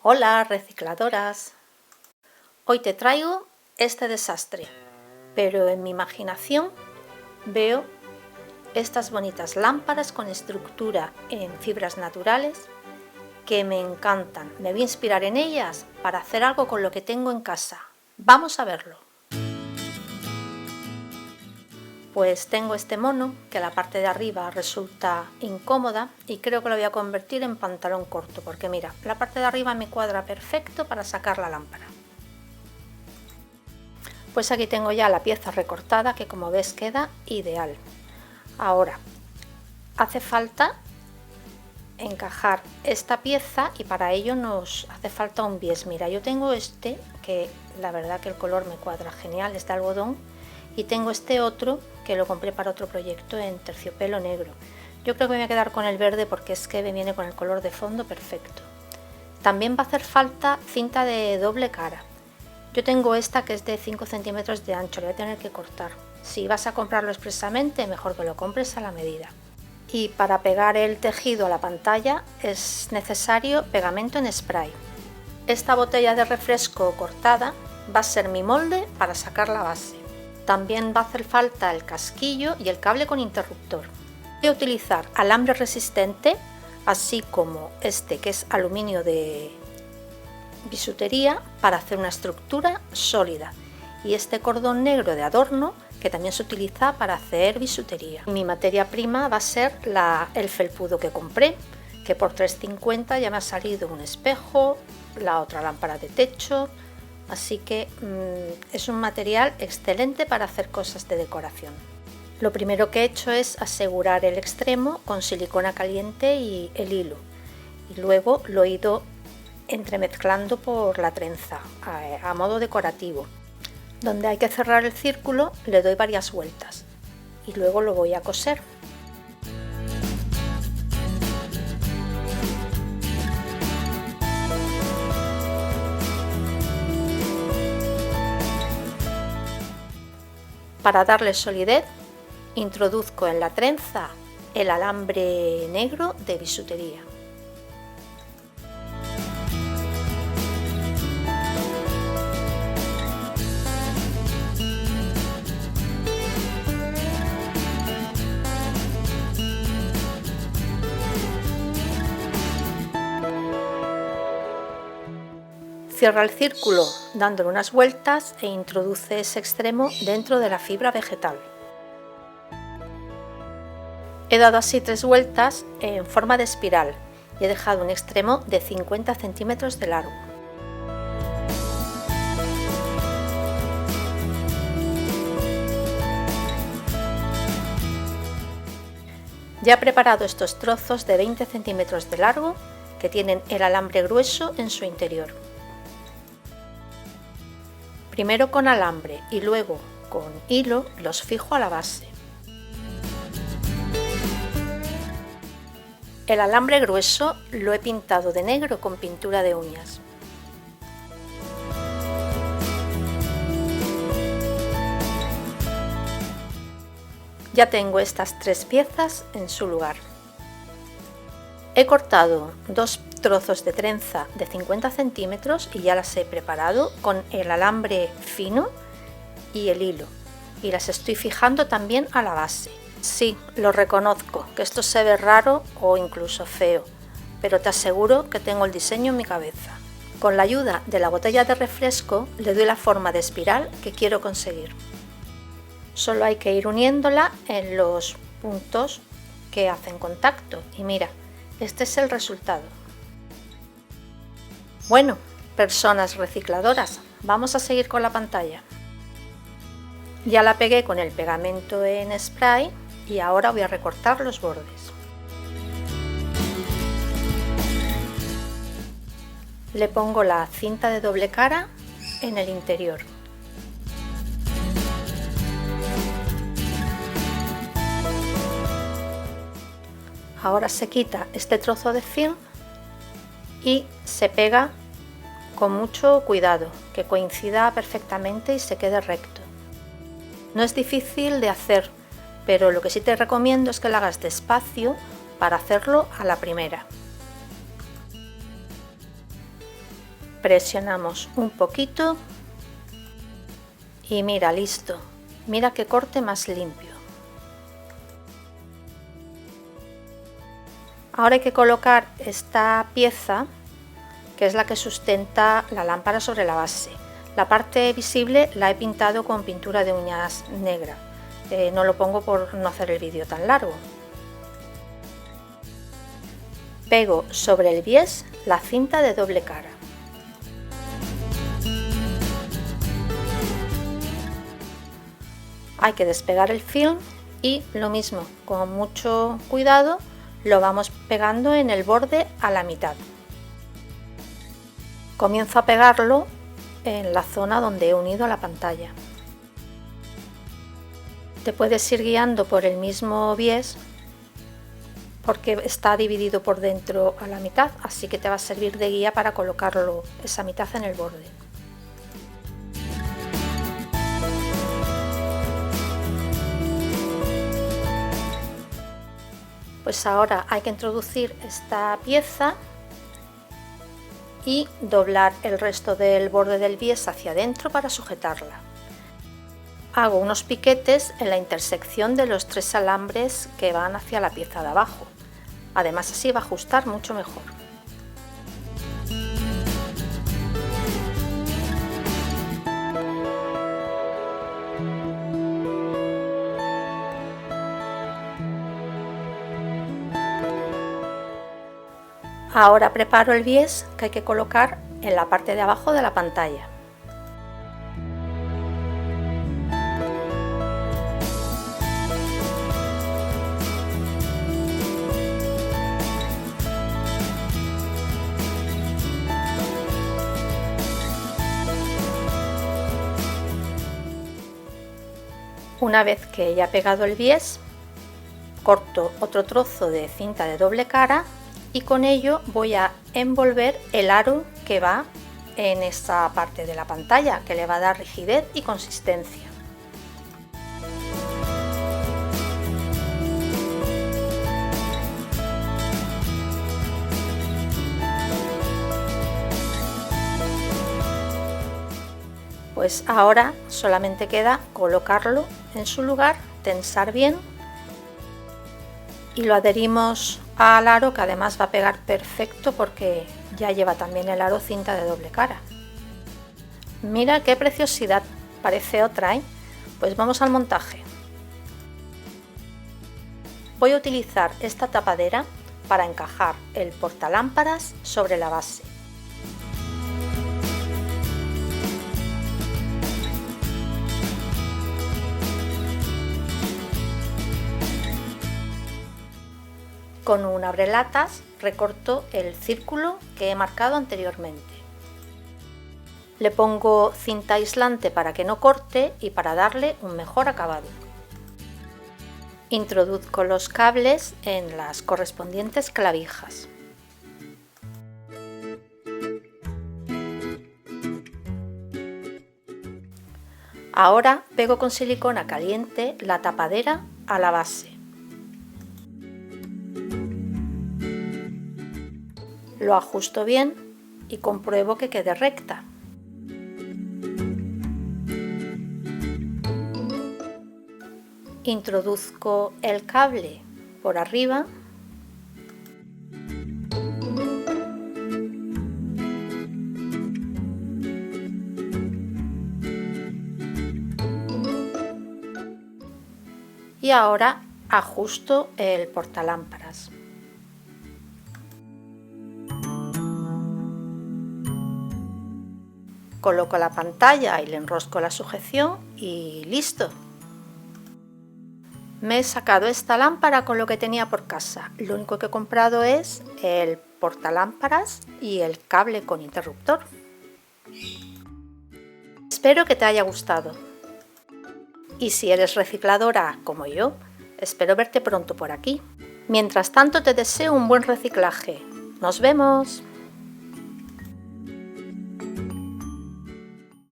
Hola recicladoras, hoy te traigo este desastre, pero en mi imaginación veo estas bonitas lámparas con estructura en fibras naturales que me encantan. Me voy a inspirar en ellas para hacer algo con lo que tengo en casa. Vamos a verlo. Pues tengo este mono que la parte de arriba resulta incómoda y creo que lo voy a convertir en pantalón corto porque mira, la parte de arriba me cuadra perfecto para sacar la lámpara. Pues aquí tengo ya la pieza recortada que como ves queda ideal. Ahora hace falta encajar esta pieza y para ello nos hace falta un bies. Mira, yo tengo este que la verdad que el color me cuadra genial, es de algodón, y tengo este otro que lo compré para otro proyecto en terciopelo negro. Yo creo que me voy a quedar con el verde porque es que me viene con el color de fondo perfecto. También va a hacer falta cinta de doble cara. Yo tengo esta que es de 5 centímetros de ancho, la voy a tener que cortar. Si vas a comprarlo expresamente, mejor que lo compres a la medida. Y para pegar el tejido a la pantalla es necesario pegamento en spray. Esta botella de refresco cortada va a ser mi molde para sacar la base. También va a hacer falta el casquillo y el cable con interruptor. Voy a utilizar alambre resistente, así como este que es aluminio de bisutería para hacer una estructura sólida, y este cordón negro de adorno que también se utiliza para hacer bisutería. Mi materia prima va a ser el felpudo que compré, que por 3,50 ya me ha salido un espejo, la otra lámpara de techo. Así que es un material excelente para hacer cosas de decoración. Lo primero que he hecho es asegurar el extremo con silicona caliente y el hilo, y luego lo he ido entremezclando por la trenza a modo decorativo. Donde hay que cerrar el círculo le doy varias vueltas y luego lo voy a coser. Para darle solidez, introduzco en la trenza el alambre negro de bisutería. Cierra el círculo dándole unas vueltas e introduce ese extremo dentro de la fibra vegetal. He dado así 3 vueltas en forma de espiral y he dejado un extremo de 50 centímetros de largo. Ya he preparado estos trozos de 20 centímetros de largo que tienen el alambre grueso en su interior. Primero con alambre y luego con hilo los fijo a la base. El alambre grueso lo he pintado de negro con pintura de uñas. Ya tengo estas 3 piezas en su lugar. He cortado 2 trozos de trenza de 50 centímetros y ya las he preparado con el alambre fino y el hilo, y las estoy fijando también a la base. Sí, lo reconozco, que esto se ve raro o incluso feo, pero te aseguro que tengo el diseño en mi cabeza. Con la ayuda de la botella de refresco le doy la forma de espiral que quiero conseguir. Solo hay que ir uniéndola en los puntos que hacen contacto y mira, este es el resultado. Bueno, personas recicladoras, vamos a seguir con la pantalla. Ya la pegué con el pegamento en spray y ahora voy a recortar los bordes. Le pongo la cinta de doble cara en el interior. Ahora se quita este trozo de film y se pega con mucho cuidado, que coincida perfectamente y se quede recto. No es difícil de hacer, pero lo que sí te recomiendo es que lo hagas despacio para hacerlo a la primera. Presionamos un poquito y mira, listo. Mira qué corte más limpio. Ahora hay que colocar esta pieza, que es la que sustenta la lámpara sobre la base. La parte visible la he pintado con pintura de uñas negra. No lo pongo por no hacer el vídeo tan largo. Pego sobre el bies la cinta de doble cara. Hay que despegar el film y lo mismo, con mucho cuidado, lo vamos pegando en el borde a la mitad. Comienzo a pegarlo en la zona donde he unido la pantalla. Te puedes ir guiando por el mismo bies porque está dividido por dentro a la mitad, así que te va a servir de guía para colocarlo esa mitad en el borde. Pues ahora hay que introducir esta pieza y doblar el resto del borde del bies hacia adentro para sujetarla. Hago unos piquetes en la intersección de los 3 alambres que van hacia la pieza de abajo. Además, así va a ajustar mucho mejor. Ahora preparo el bies que hay que colocar en la parte de abajo de la pantalla. Una vez que ya he pegado el bies, corto otro trozo de cinta de doble cara y con ello voy a envolver el aro que va en esta parte de la pantalla, que le va a dar rigidez y consistencia. Pues ahora solamente queda colocarlo en su lugar, tensar bien y lo adherimos al aro, que además va a pegar perfecto porque ya lleva también el aro cinta de doble cara. Mira qué preciosidad, parece otra, ¿eh? Pues vamos al montaje. Voy a utilizar esta tapadera para encajar el portalámparas sobre la base. Con un abrelatas recorto el círculo que he marcado anteriormente. Le pongo cinta aislante para que no corte y para darle un mejor acabado. Introduzco los cables en las correspondientes clavijas. Ahora pego con silicona caliente la tapadera a la base. Lo ajusto bien y compruebo que quede recta. Introduzco el cable por arriba y ahora ajusto el portalámparas. Coloco la pantalla y le enrosco la sujeción y listo. Me he sacado esta lámpara con lo que tenía por casa. Lo único que he comprado es el portalámparas y el cable con interruptor. Espero que te haya gustado. Y si eres recicladora como yo, espero verte pronto por aquí. Mientras tanto, te deseo un buen reciclaje. ¡Nos vemos!